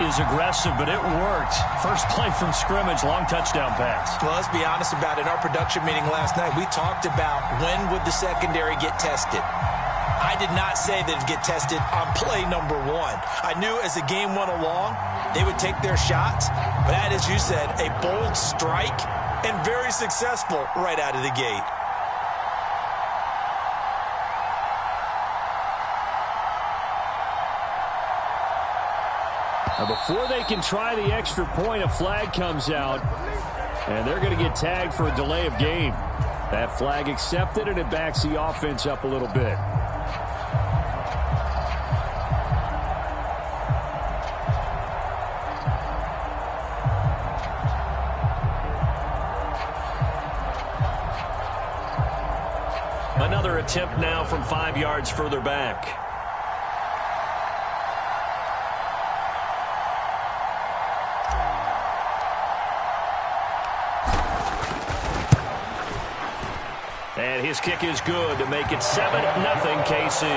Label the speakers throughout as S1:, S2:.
S1: is aggressive, but it worked. First play from scrimmage, long touchdown pass.
S2: Well, let's be honest about it. In our production meeting last night, we talked about when would the secondary get tested. I did not say that it'd get tested on play number 1. I knew as the game went along, they would take their shots. But that, as you said, a bold strike and very successful right out of the gate.
S1: Now, before they can try the extra point, a flag comes out, and they're going to get tagged for a delay of game. That flag accepted, and it backs the offense up a little bit. Another attempt now from 5 yards further back. And his kick is good to make it 7-0 KC.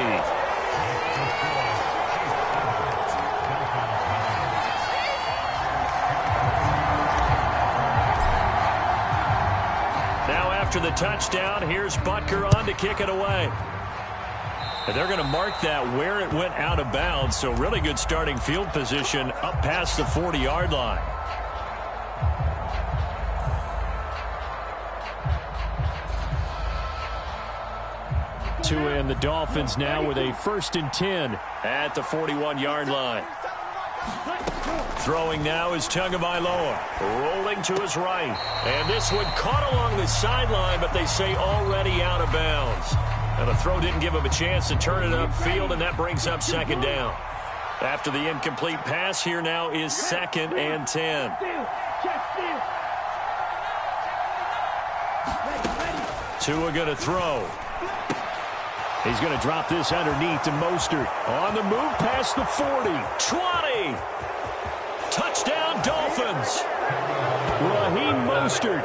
S1: Now after the touchdown, here's Butker on to kick it away. And they're going to mark that where it went out of bounds, so really good starting field position up past the 40-yard line. And the Dolphins now with a 1st and 10 at the 41-yard line. Throwing now is Tagovailoa, rolling to his right. And this one caught along the sideline, but they say already out of bounds. Now the throw didn't give him a chance to turn it upfield, and that brings up 2nd down. After the incomplete pass, here now is 2nd and 10. Tua going to throw. He's going to drop this underneath to Mostert. On the move past the 40. 20. Touchdown, Dolphins. Raheem Mostert,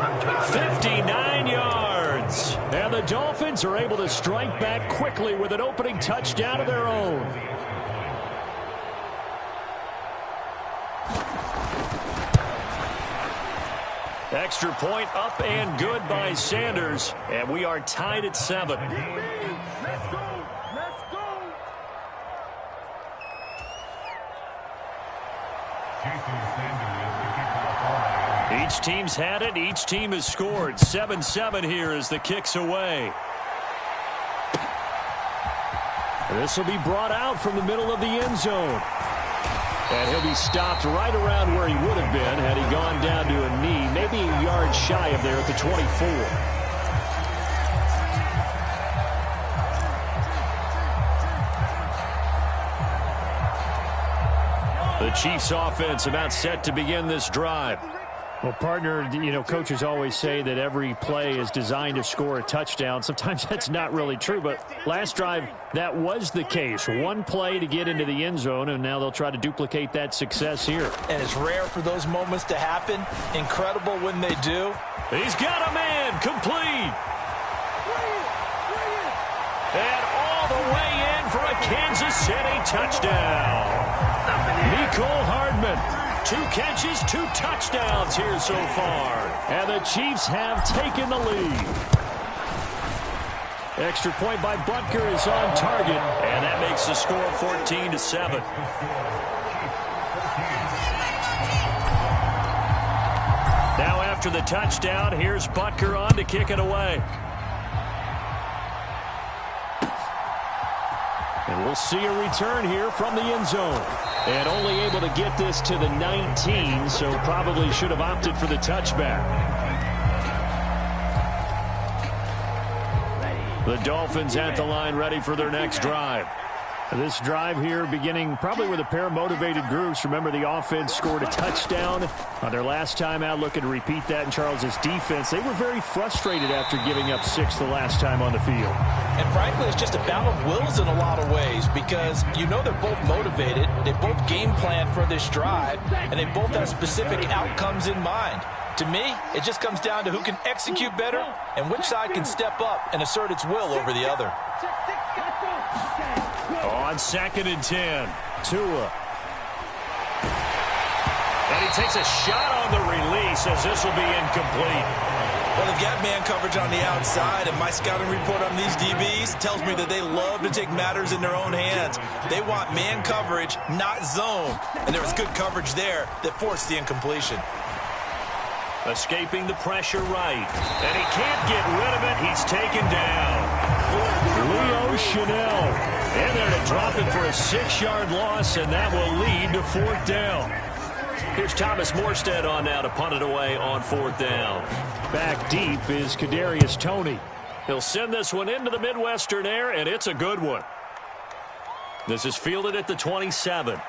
S1: 59 yards. And the Dolphins are able to strike back quickly with an opening touchdown of their own. Extra point up and good by Sanders. And we are tied at 7.
S3: Let's go! Let's go!
S1: Each team's had it. Each team has scored. 7-7 here as the kick's away. This will be brought out from the middle of the end zone. And he'll be stopped right around where he would have been had he gone down to a knee, maybe a yard shy of there at the 24. The Chiefs offense about set to begin this drive. Well, partner, you know, coaches always say that every play is designed to score a touchdown. Sometimes that's not really true, but last drive, that was the case. One play to get into the end zone, and now they'll try to duplicate that success here.
S2: And it's rare for those moments to happen. Incredible when they do.
S1: He's got a man complete. And all the way in for a Kansas City touchdown. Mecole Hardman, 2 catches, 2 touchdowns here so far. And the Chiefs have taken the lead. Extra point by Butker is on target. And that makes the score 14-7. Now after the touchdown, here's Butker on to kick it away. And we'll see a return here from the end zone. And only able to get this to the 19, so probably should have opted for the touchback. The Dolphins at the line ready for their next drive. This drive here beginning probably with a pair of motivated groups. Remember, the offense scored a touchdown on their last time out, looking to repeat that in Charles's defense. They were very frustrated after giving up 6 the last time on the field.
S2: And frankly, it's just a battle of wills in a lot of ways because you know they're both motivated, they both game plan for this drive, and they both have specific outcomes in mind. To me, it just comes down to who can execute better and which side can step up and assert its will over the other.
S1: On 2nd and 10, Tua. he takes a shot on the release as this will be incomplete.
S2: Well, they've got man coverage on the outside, and my scouting report on these DBs tells me that they love to take matters in their own hands. They want man coverage, not zone. And there was good coverage there that forced the incompletion.
S1: Escaping the pressure right. And he can't get rid of it. He's taken down. Leo Chanel in there to drop it for a 6-yard loss, and that will lead to 4th down. Here's Thomas Morstead on now to punt it away on 4th down. Back deep is Kadarius Toney. He'll send this one into the Midwestern air, and it's a good one. This is fielded at the 27.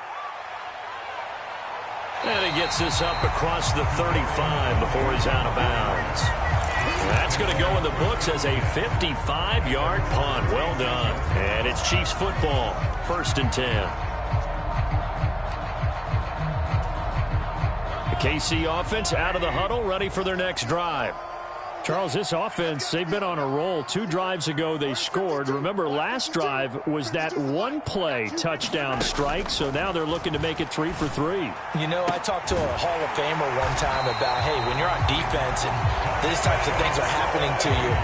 S1: And he gets this up across the 35 before he's out of bounds. That's going to go in the books as a 55-yard punt. Well done. And it's Chiefs football, 1st and 10. The KC offense out of the huddle, ready for their next drive. Charles, this offense, they've been on a roll. 2 drives ago, they scored. Remember, last drive was that one-play touchdown strike, so now they're looking to make it 3 for 3.
S2: You know, I talked to a Hall of Famer one time about, hey, when you're on defense and these types of things are happening to you,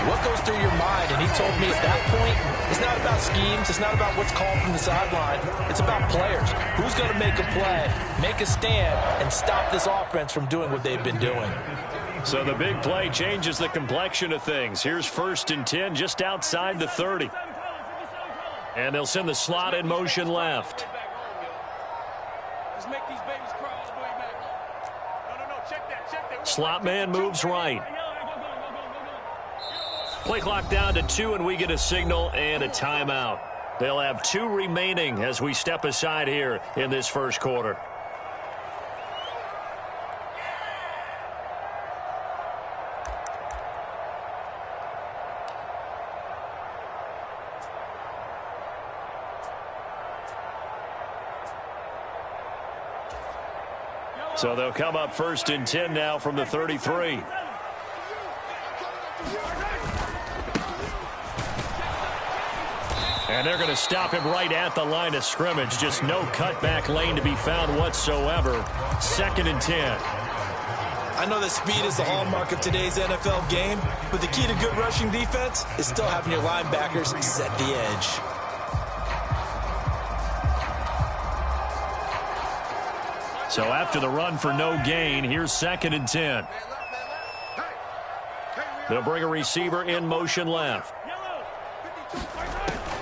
S2: what goes through your mind? And he told me at that point, it's not about schemes. It's not about what's called from the sideline. It's about players. Who's going to make a play, make a stand, and stop this offense from doing what they've been doing?
S1: So the big play changes the complexion of things. Here's 1st and 10 just outside the 30. And they'll send the slot in motion left. Slot man moves right. Play clock down to 2, and we get a signal and a timeout. They'll have 2 remaining as we step aside here in this first quarter. So they'll come up 1st and 10 now from the 33. And they're going to stop him right at the line of scrimmage. Just no cutback lane to be found whatsoever. 2nd and 10.
S2: I know that speed is the hallmark of today's NFL game, but the key to good rushing defense is still having your linebackers set the edge.
S1: So after the run for no gain, here's 2nd and 10. They'll bring a receiver in motion left.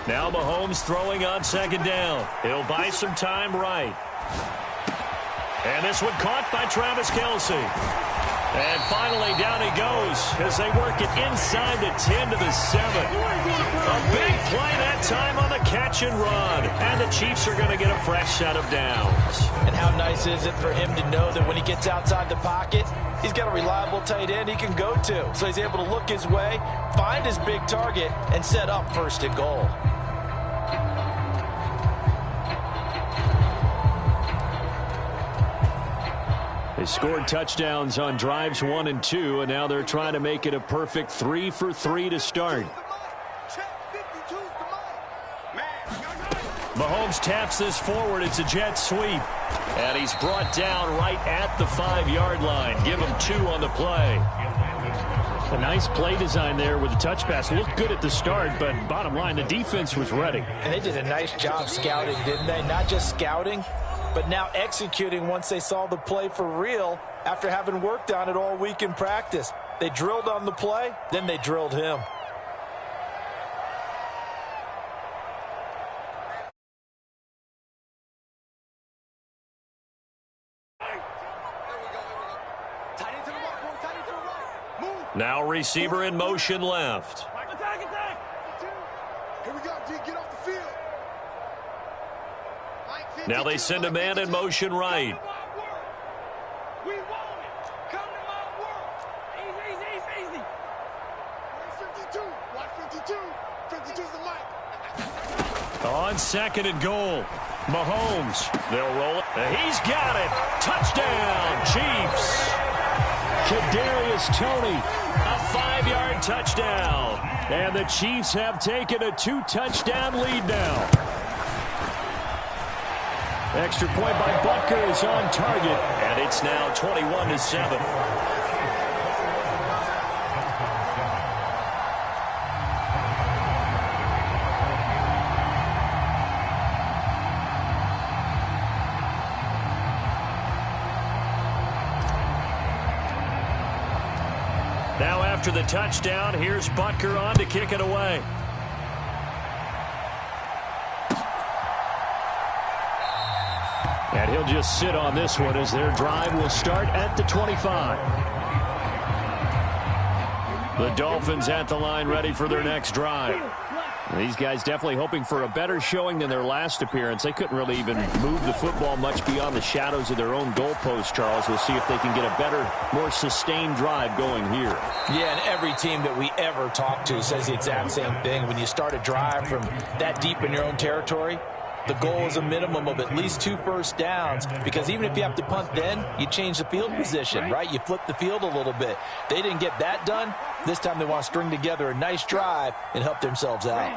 S1: Now Mahomes throwing on 2nd down. He'll buy some time right. And this one caught by Travis Kelce. And finally down he goes as they work it inside the 10 to the 7. A big play that time on the catch and run. And the Chiefs are going to get a fresh set of downs.
S2: And how nice is it for him to know that when he gets outside the pocket, he's got a reliable tight end he can go to. So he's able to look his way, find his big target, and set up 1st and goal.
S1: They scored touchdowns on drives 1 and 2, and now they're trying to make it a perfect 3 for 3 to start. Mahomes taps this forward. It's a jet sweep. And he's brought down right at the 5-yard line. Give him 2 on the play. A nice play design there with the touch pass. Looked good at the start, but bottom line, the defense was ready.
S2: And they did a nice job scouting, didn't they? Not just scouting, but now executing once they saw the play for real after having worked on it all week in practice. They drilled on the play, then they drilled him.
S1: Now receiver in motion left.
S3: Here we go, G. Get off the field.
S1: Now they send a man in motion right.
S3: We want it. Come to my world. Easy. 52. Watch 52. 52's the mic.
S1: On 2nd and goal. Mahomes. They'll roll it. He's got it. Touchdown, Chiefs. Kadarius Toney, a 5-yard touchdown. And the Chiefs have taken a 2-touchdown lead now. Extra point by Butker is on target, and it's now 21-7. Now after the touchdown, here's Butker on to kick it away. And he'll just sit on this one as their drive will start at the 25. The Dolphins at the line ready for their next drive. These guys definitely hoping for a better showing than their last appearance. They couldn't really even move the football much beyond the shadows of their own goalpost, Charles. We'll see if they can get a better, more sustained drive going here.
S2: Yeah, and every team that we ever talk to says the exact same thing. When you start a drive from that deep in your own territory, the goal is a minimum of at least 2 first downs, because even if you have to punt then, you change the field position, right? You flip the field a little bit. They didn't get that done. This time they want to string together a nice drive and help themselves out.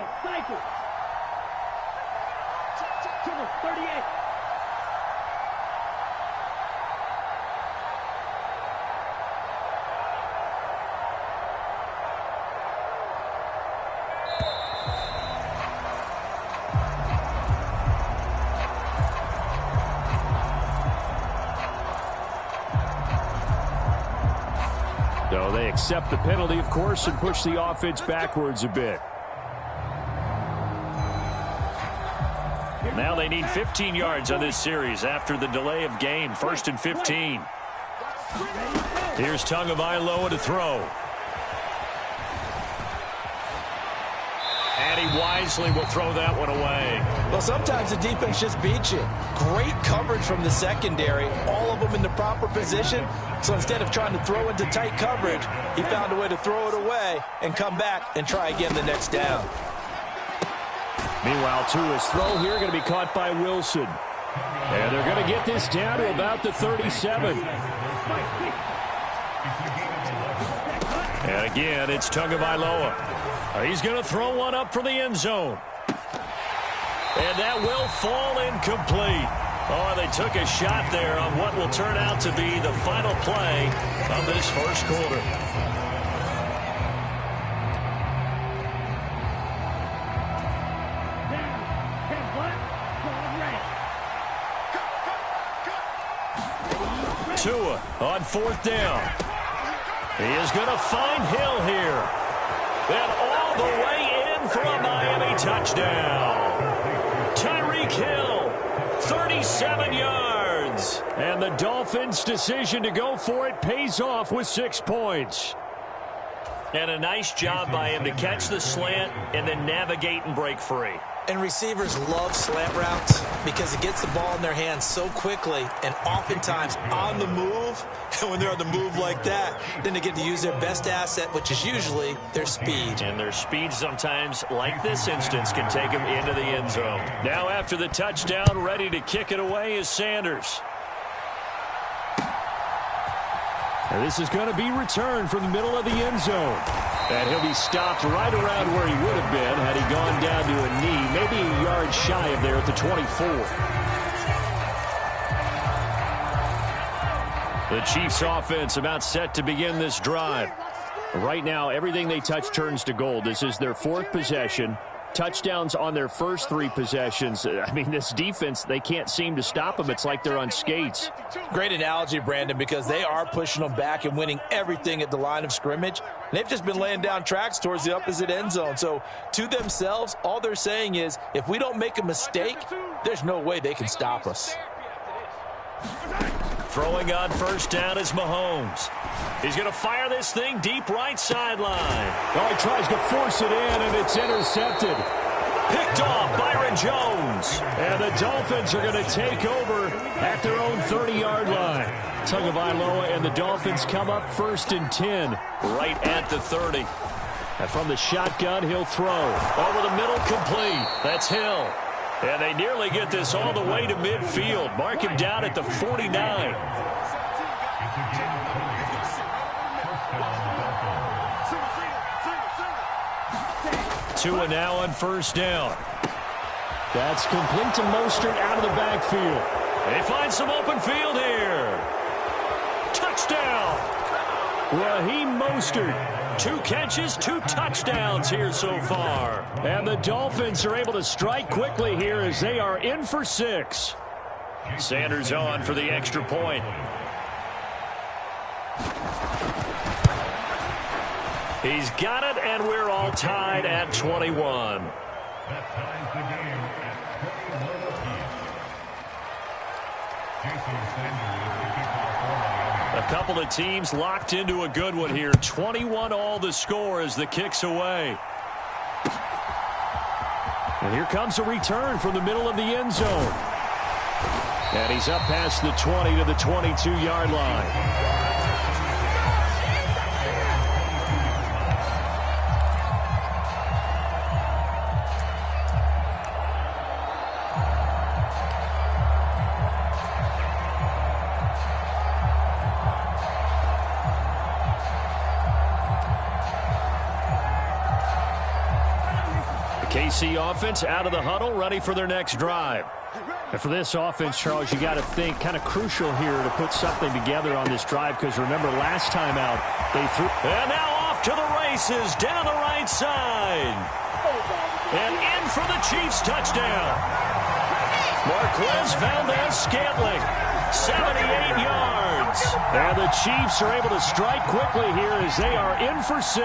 S1: So they accept the penalty, of course, and push the offense backwards a bit. Now they need 15 yards on this series after the delay of game. 1st and 15. Here's Tagovailoa to throw. And he wisely will throw that one away.
S2: Well, sometimes the defense just beats you. Great coverage from the secondary, all of them in the proper position. So instead of trying to throw into tight coverage, he found a way to throw it away and come back and try again the next down.
S1: Meanwhile, Tua's throw here going to be caught by Wilson. And they're going to get this down to about the 37. And again, it's Tagovailoa. He's going to throw one up for the end zone. And that will fall incomplete. Oh, they took a shot there on what will turn out to be the final play of this first quarter. Tua on 4th down. He is going to find Hill here. And all the way in for a Miami touchdown. Tyreek Hill, 37 yards. And the Dolphins' decision to go for it pays off with 6 points. And a nice job by him to catch the slant and then navigate and break free.
S2: And receivers love slant routes because it gets the ball in their hands so quickly and oftentimes on the move. And when they're on the move like that, then they get to use their best asset, which is usually their speed.
S1: And their speed sometimes, like this instance, can take them into the end zone. Now after the touchdown, ready to kick it away is Sanders. And this is going to be returned from the middle of the end zone. And he'll be stopped right around where he would have been had he gone down to a knee, maybe a yard shy of there at the 24. The Chiefs offense about set to begin this drive. Right now, everything they touch turns to gold. This is their 4th possession. Touchdowns on their first 3 possessions. I mean, this defense, they can't seem to stop them. It's like they're on skates.
S2: Great analogy, Brandon, because they are pushing them back and winning everything at the line of scrimmage. They've just been laying down tracks towards the opposite end zone. So to themselves, all they're saying is, if we don't make a mistake, there's no way they can stop us.
S1: Throwing on 1st down is Mahomes. He's going to fire this thing deep right sideline. Oh, he tries to force it in, and it's intercepted. Picked off Byron Jones. And the Dolphins are going to take over at their own 30-yard line. Tagovailoa and the Dolphins come up 1st and 10 right at the 30. And from the shotgun, he'll throw. Over the middle, complete. That's Hill. And they nearly get this all the way to midfield. Mark him down at the 49. Tua now on 1st down. That's complete to Mostert out of the backfield. They find some open field here. Touchdown! Raheem Mostert. 2 catches, 2 touchdowns here so far. And the Dolphins are able to strike quickly here as they are in for 6. Sanders on for the extra point. He's got it, and we're all tied at 21.
S4: That ties the game at 21 apiece. Jason Sanders is the kickoff for Miami.
S1: A couple of teams locked into a good one here. 21 all the score as the kick's away. And here comes a return from the middle of the end zone. And he's up past the 20 to the 22-yard line. KC offense out of the huddle, ready for their next drive. And for this offense, Charles, you got to think kind of crucial here to put something together on this drive, because remember last time out they threw. And now off to the races down the right side. And in for the Chiefs touchdown. Marquez Valdez-Scantling, 78 yards. And the Chiefs are able to strike quickly here as they are in for 6.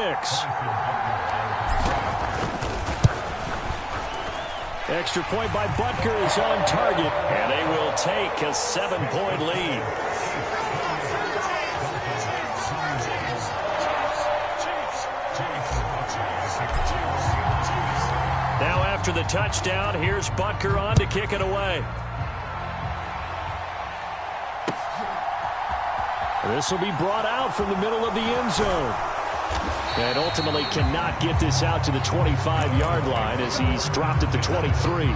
S1: Extra point by Butker is on target, and they will take a 7-point lead. Now after the touchdown, here's Butker on to kick it away. This will be brought out from the middle of the end zone. And ultimately cannot get this out to the 25-yard line as he's dropped at the 23.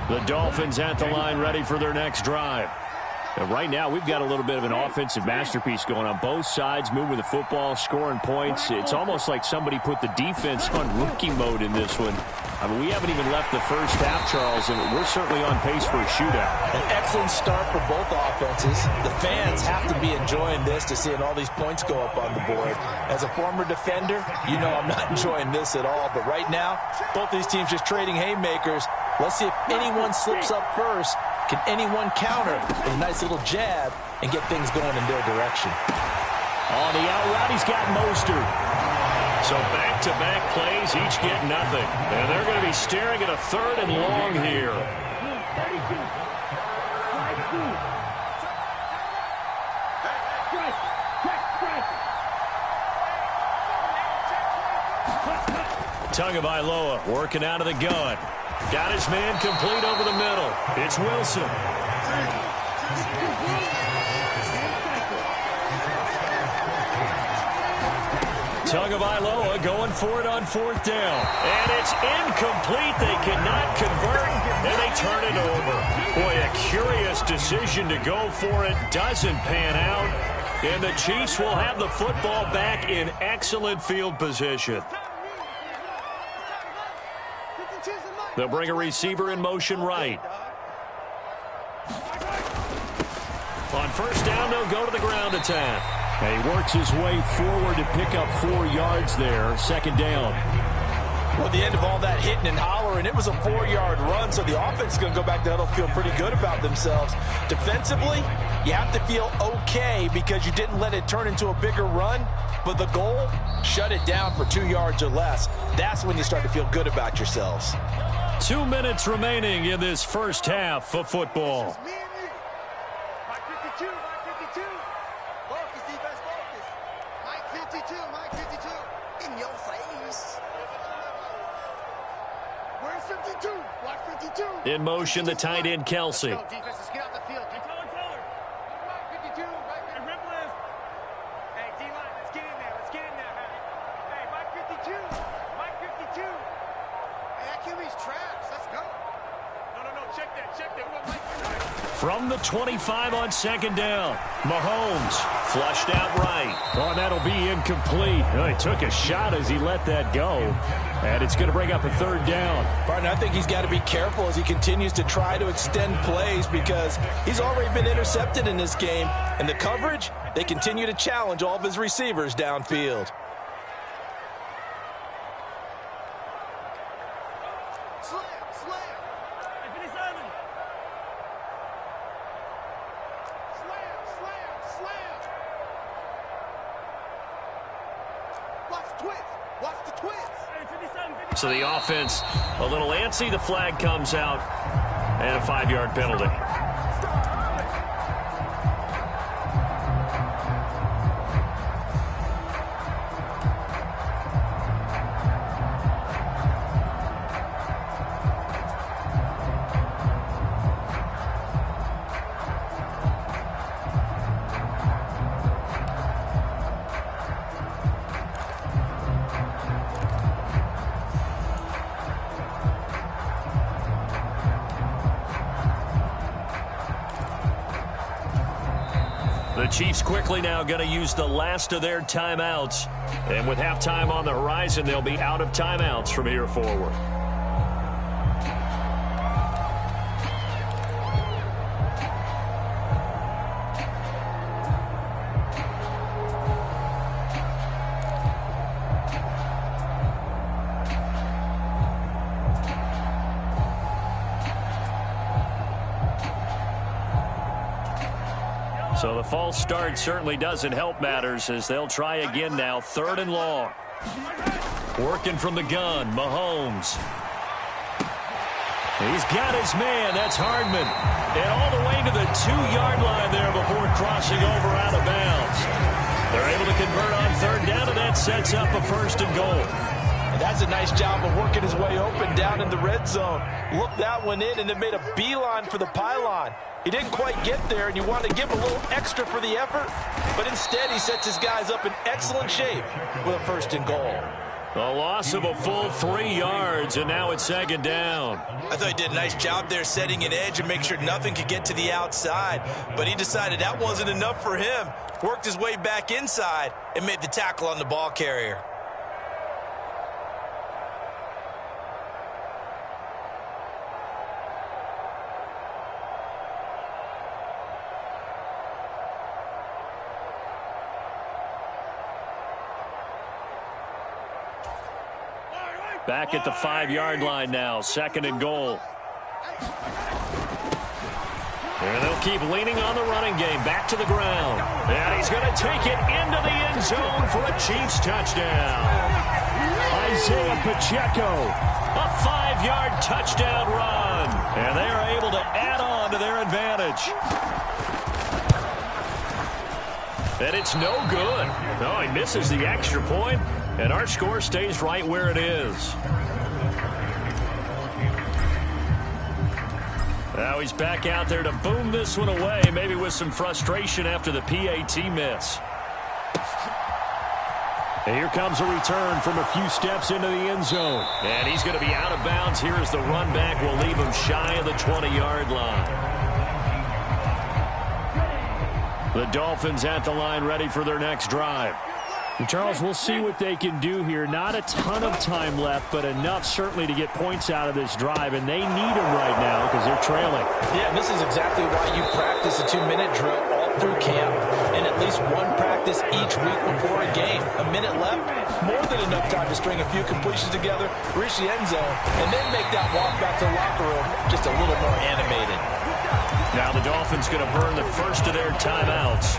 S1: The Dolphins at the line ready for their next drive. And right now we've got a little bit of an offensive masterpiece going on both sides, moving the football, scoring points. It's almost like somebody put the defense on rookie mode in this one. I mean, we haven't even left the first half, Charles, and we're certainly on pace for a shootout.
S2: An excellent start for both offenses. The fans have to be enjoying this to seeing all these points go up on the board. As a former defender, you know I'm not enjoying this at all. But right now, both these teams just trading haymakers. Let's see if anyone slips up first. Can anyone counter with a nice little jab and get things going in their direction?
S1: On the out route, he's got Mostert. So back-to-back plays, each get nothing. And they're going to be staring at a 3rd and long here. Tagovailoa working out of the gun. Got his man complete over the middle. It's Wilson. Tagovailoa going for it on 4th down. And it's incomplete. They cannot convert, and they turn it over. Boy, a curious decision to go for it. Doesn't pan out. And the Chiefs will have the football back in excellent field position. They'll bring a receiver in motion right. On 1st down, they'll go to the ground attack. And he works his way forward to pick up 4 yards there. 2nd down.
S2: Well, at the end of all that hitting and hollering, it was a 4-yard run, so the offense is going to go back to huddle, feel pretty good about themselves. Defensively, you have to feel okay because you didn't let it turn into a bigger run, but the goal, shut it down for 2 yards or less. That's when you start to feel good about yourselves.
S1: 2 minutes remaining in this first half of football. In motion, the tight end, Kelsey.
S3: Defenses, get off the field. Mike 52, right there. Rip list. Hey, D-line, let's get in there. Let's get in there. Hey, Mike 52. Mike 52. Hey, that QB's trash. Let's go. No. Check
S1: From the 25 on second down, Mahomes flushed out right. Oh, and that'll be incomplete. Oh, he took a shot as he let that go, and it's going to bring up a third down.
S2: Partner, I think he's got to be careful as he continues to try to extend plays because he's already been intercepted in this game, and the coverage, they continue to challenge all of his receivers downfield.
S1: So the offense a little antsy. The flag comes out, and a 5-yard penalty. The Chiefs quickly now going to use the last of their timeouts. And with halftime on the horizon, they'll be out of timeouts from here forward. So the false start certainly doesn't help matters as they'll try again now. 3rd and long. Working from the gun, Mahomes. He's got his man. That's Hardman. And all the way to the 2-yard line there before crossing over out of bounds. They're able to convert on 3rd down, and that sets up a 1st and goal.
S2: And that's a nice job of working his way open down in the red zone. Looked that one in, and it made a beeline for the pylon. He didn't quite get there, and you want to give him a little extra for the effort, but instead he sets his guys up in excellent shape with a 1st and goal.
S1: A loss of a full 3 yards, and now it's 2nd down.
S2: I thought he did a nice job there setting an edge and make sure nothing could get to the outside, but he decided that wasn't enough for him. Worked his way back inside and made the tackle on the ball carrier.
S1: Back at the 5-yard line now, 2nd and goal. And they'll keep leaning on the running game. Back to the ground. And he's going to take it into the end zone for a Chiefs touchdown. Isaiah Pacheco, a 5-yard touchdown run. And they are able to add on to their advantage. And it's no good. No, he misses the extra point. And our score stays right where it is. Now he's back out there to boom this one away, maybe with some frustration after the PAT miss. And here comes a return from a few steps into the end zone. And he's going to be out of bounds here as the run back will leave him shy of the 20-yard line. The Dolphins at the line ready for their next drive.
S5: And Charles, we'll see what they can do here. Not a ton of time left, but enough certainly to get points out of this drive, and they need them right now because they're trailing.
S2: Yeah, and this is exactly why you practice a 2-minute drill all through camp and at least one practice each week before a game. A minute left, more than enough time to string a few completions together, reach the end zone, and then make that walk back to the locker room just a little more animated.
S1: Now the Dolphins going to burn the first of their timeouts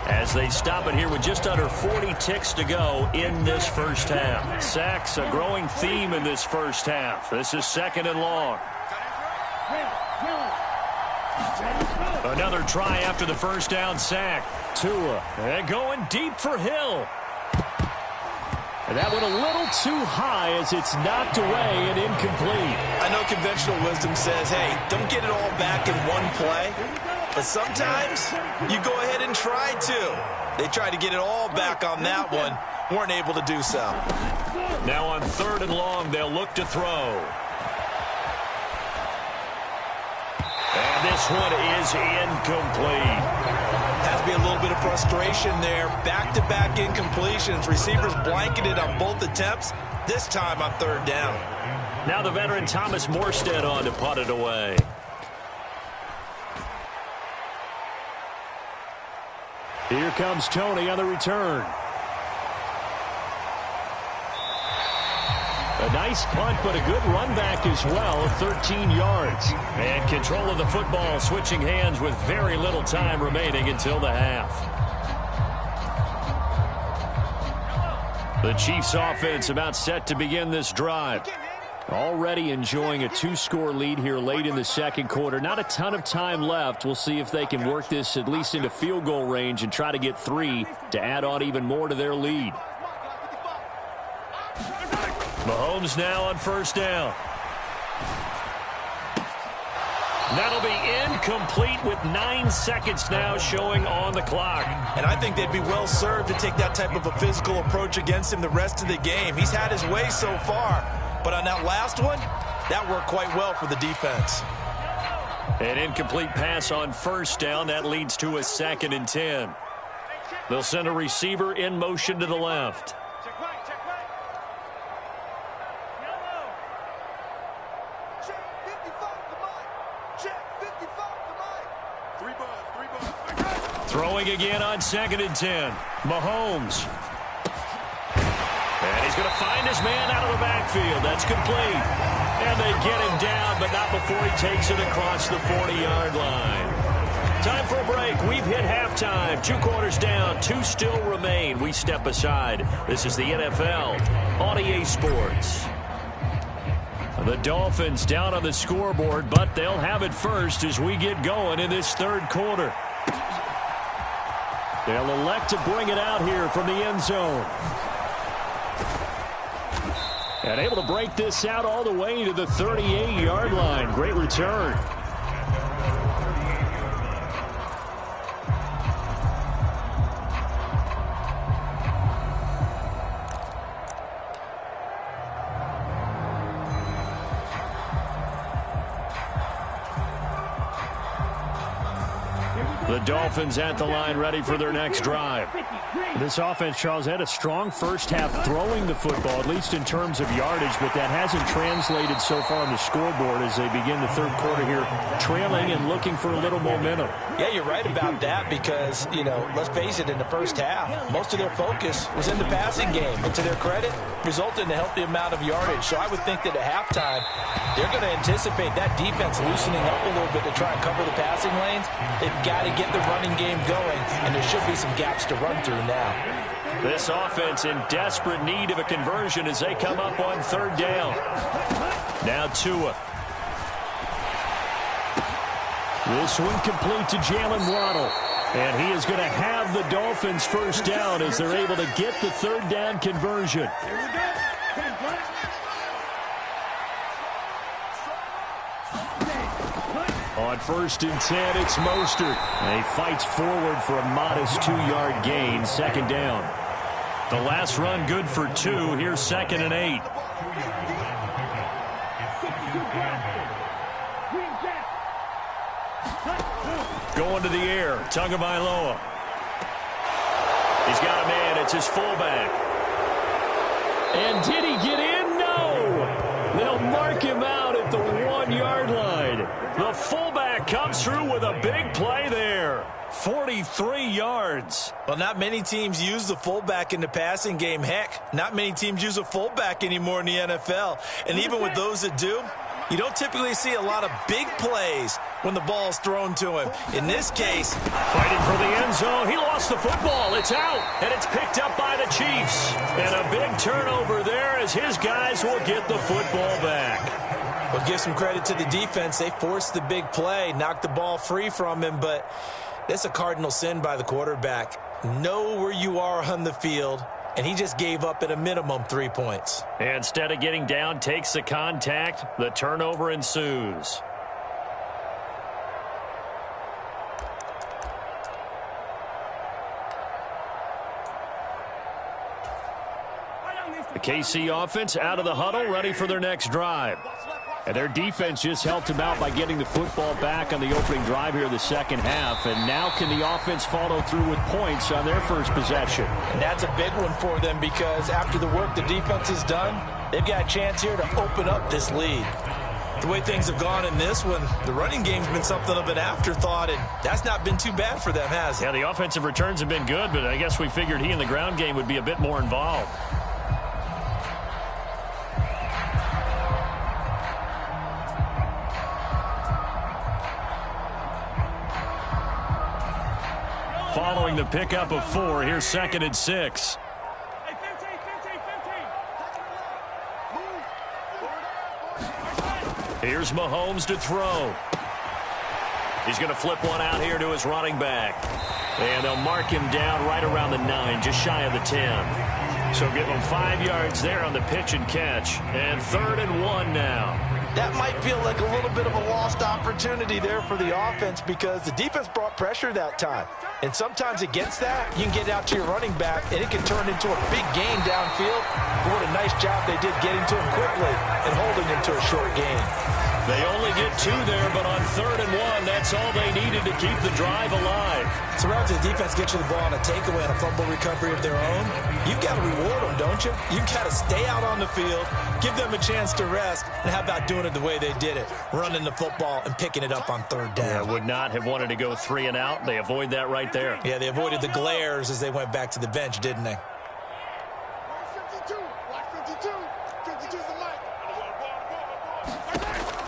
S1: as they stop it here with just under 40 ticks to go in this first half. Sacks, a growing theme in this first half. This is 2nd and long. Another try after the first down sack. Tua, and going deep for Hill. And that went a little too high as it's knocked away and incomplete.
S2: I know conventional wisdom says, hey, don't get it all back in one play. But sometimes you go ahead and try to. They tried to get it all back on that one. Weren't able to do so.
S1: Now on 3rd and long, they'll look to throw. this one is incomplete.
S2: Has to be a little bit of frustration there. Back-to-back incompletions. Receivers blanketed on both attempts, this time on third down.
S1: Now the veteran Thomas Morstead on to punt it away.
S5: Here comes Tony on the return. A nice punt, but a good run back as well, 13 yards.
S1: And control of the football, switching hands with very little time remaining until the half. The Chiefs offense about set to begin this drive. Already enjoying a 2-score lead here late in the second quarter. Not a ton of time left. We'll see if they can work this at least into field goal range and try to get 3 to add on even more to their lead. Mahomes now on first down. That'll be incomplete with 9 seconds now showing on the clock.
S2: And I think they'd be well served to take that type of a physical approach against him the rest of the game. He's had his way so far, but on that last one, that worked quite well for the defense.
S1: An incomplete pass on first down. That leads to a 2nd and 10. They'll send a receiver in motion to the left. Throwing again on 2nd and 10. Mahomes. And he's going to find his man out of the backfield. That's complete. And they get him down, but not before he takes it across the 40-yard line. Time for a break. We've hit halftime. 2 quarters down. 2 still remain. We step aside. This is the NFL on EA Sports. The Dolphins down on the scoreboard, but they'll have it first as we get going in this third quarter. They'll elect to bring it out here from the end zone. And able to break this out all the way to the 38-yard line. Great return. The Dolphins at the line ready for their next drive.
S5: This offense, Charles, had a strong first half throwing the football, at least in terms of yardage, but that hasn't translated so far on the scoreboard as they begin the third quarter here, trailing and looking for a little momentum.
S2: Yeah, you're right about that because, let's face it, in the first half, most of their focus was in the passing game. And to their credit, resulted in a healthy amount of yardage. So I would think that at halftime, they're going to anticipate that defense loosening up a little bit to try and cover the passing lanes. They've got to get the running game going, and there should be some gaps to run through now.
S1: This offense in desperate need of a conversion as they come up on third down. Now Tua.
S5: This one complete to Jalen Waddle. And he is going to have the Dolphins first down as they're able to get the third down conversion. On first and 10, it's Mostert. And he fights forward for a modest 2-yard gain, second down.
S1: The last run good for 2. Here's 2nd and 8. Going to the air. Tagovailoa. He's got a man. It's his fullback.
S5: And did he get in? No. They'll mark him out at the 1-yard line.
S1: The fullback comes through with a big play there. 43 yards.
S2: Well, not many teams use the fullback in the passing game. Heck, not many teams use a fullback anymore in the NFL. And even with those that do, you don't typically see a lot of big plays when the ball's thrown to him. In this case,
S1: fighting for the end zone. He lost the football. It's out, and it's picked up by the Chiefs. And a big turnover there as his guys will get the football back.
S2: We'll give some credit to the defense. They forced the big play, knocked the ball free from him, but that's a cardinal sin by the quarterback. Know where you are on the field, and he just gave up at a minimum 3 points.
S1: And instead of getting down, takes the contact. The turnover ensues. The KC offense out of the huddle, ready for their next drive.
S5: And their defense just helped them out by getting the football back on the opening drive here in the second half. And now can the offense follow through with points on their first possession?
S2: And that's a big one for them because after the work the defense has done, they've got a chance here to open up this lead. The way things have gone in this one, the running game's been something of an afterthought, and that's not been too bad for them, has it?
S5: Yeah, the offensive returns have been good, but I guess we figured he in the ground game would be a bit more involved. Following the pickup of 4, here's 2nd and 6.
S3: Hey, 15.
S1: Here's Mahomes to throw. He's going to flip one out here to his running back. And they'll mark him down right around the 9, just shy of the 10. So give him 5 yards there on the pitch and catch. And 3rd and 1 now.
S2: That might feel like a little bit of a lost opportunity there for the offense because the defense brought pressure that time. And sometimes against that, you can get out to your running back, and it can turn into a big gain downfield. But what a nice job they did getting to him quickly and holding him to a short gain.
S1: They only get 2 there, but on 3rd and 1, that's all they needed to keep the drive alive.
S2: So rather the defense gets you the ball on a takeaway and a fumble recovery of their own, you've got to reward them, don't you? You've got to stay out on the field, give them a chance to rest, and how about doing it the way they did it, running the football and picking it up on 3rd down.
S1: Yeah, would not have wanted to go 3 and out. They avoid that right there.
S2: Yeah, they avoided the glares as they went back to the bench, didn't they?
S3: 52. Watch 52. 52's the mic.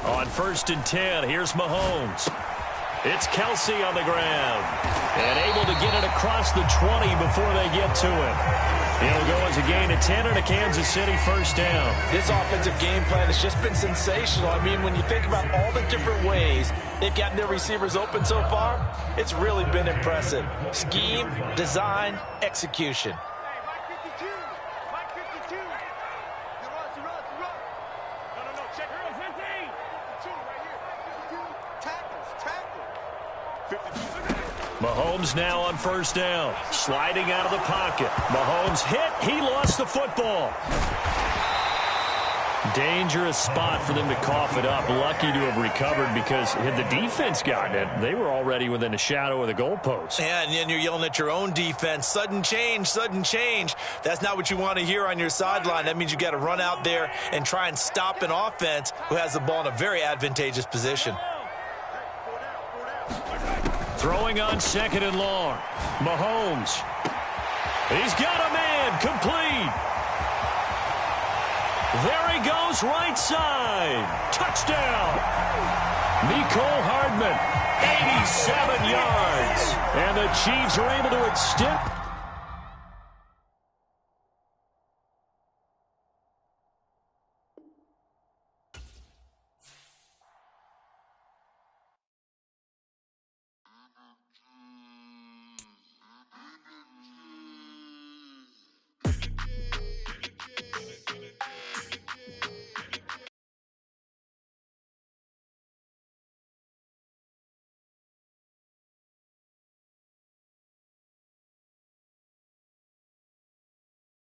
S1: On 1st and 10, here's Mahomes. It's Kelsey on the ground. And able to get it across the 20 before they get to him. It'll go as a gain of 10 and a Kansas City 1st down.
S2: This offensive game plan has just been sensational. I mean, when you think about all the different ways they've gotten their receivers open so far, it's really been impressive. Scheme, design, execution.
S3: Hey, Mike 52. Mike 52. You run. No. Check her on 15. 52 right here. 52. Tackle. 52.
S1: Mahomes now on 1st down. Sliding out of the pocket. Mahomes hit. He lost the football. Dangerous spot for them to cough it up. Lucky to have recovered because had the defense gotten it, they were already within a shadow of the goalpost.
S2: Yeah, and then you're yelling at your own defense. Sudden change. That's not what you want to hear on your sideline. That means you got to run out there and try and stop an offense who has the ball in a very advantageous position.
S1: Throwing on 2nd and long. Mahomes. He's got a man. Complete. There he goes, right side. Touchdown. Mecole Hardman, 87 yards. And the Chiefs are able to extend.